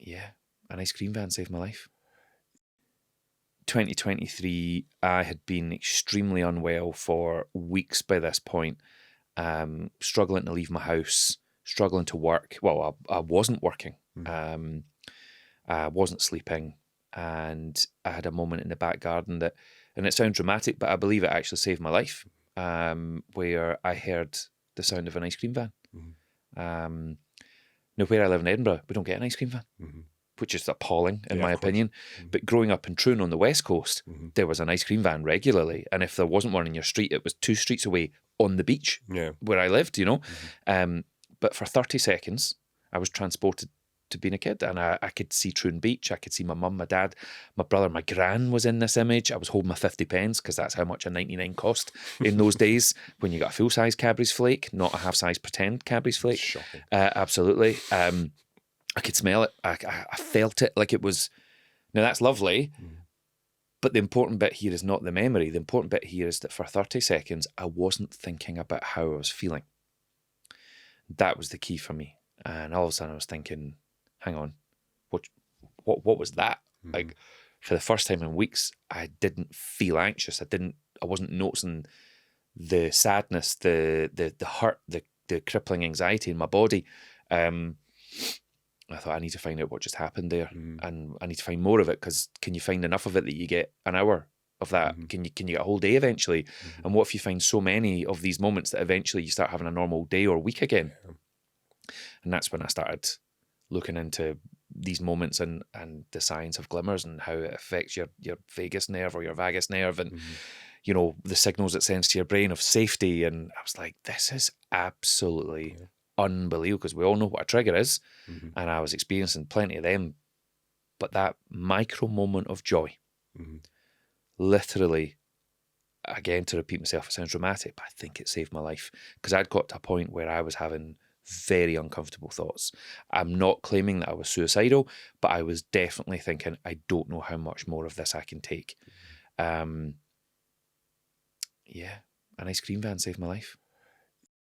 Yeah, an ice cream van saved my life. 2023, I had been extremely unwell for weeks by this point, struggling to leave my house, struggling to work. Well, I wasn't working. I wasn't sleeping, and I had a moment in the back garden that, and it sounds dramatic, but I believe it actually saved my life, where I heard the sound of an ice cream van. Now, where I live in Edinburgh, we don't get an ice cream van, which is appalling in my opinion. But growing up in Troon on the west coast, there was an ice cream van regularly, and if there wasn't one in your street, it was 2 streets away on the beach where I lived, you know. But for 30 seconds, I was transported to being a kid, and I could see Troon Beach. I could see my mum, my dad, my brother, my gran was in this image. I was holding my 50 pence because that's how much a 99 cost in those days when you got a full-size Cadbury's flake, not a half-size pretend Cadbury's flake. Shocking. Absolutely. I could smell it. I felt it like it was. Now that's lovely, but the important bit here is not the memory. The important bit here is that for 30 seconds, I wasn't thinking about how I was feeling. That was the key for me. And all of a sudden I was thinking, hang on, what was that? Like, for the first time in weeks, I didn't feel anxious. I wasn't noticing the sadness, the hurt, the crippling anxiety in my body. I thought, I need to find out what just happened there, and I need to find more of it, because can you find enough of it that you get an hour of that? Can you get a whole day eventually? And what if you find so many of these moments that eventually you start having a normal day or week again? And that's when I started looking into these moments and the science of glimmers and how it affects your vagus nerve or your vagus nerve, and you know, the signals it sends to your brain of safety. And I was like, this is absolutely unbelievable, because we all know what a trigger is, and I was experiencing plenty of them. But that micro moment of joy, literally, again, to repeat myself, it sounds dramatic, but I think it saved my life, because I'd got to a point where I was having very uncomfortable thoughts. I'm not claiming that I was suicidal, but I was definitely thinking, I don't know how much more of this I can take. Yeah, an ice cream van saved my life.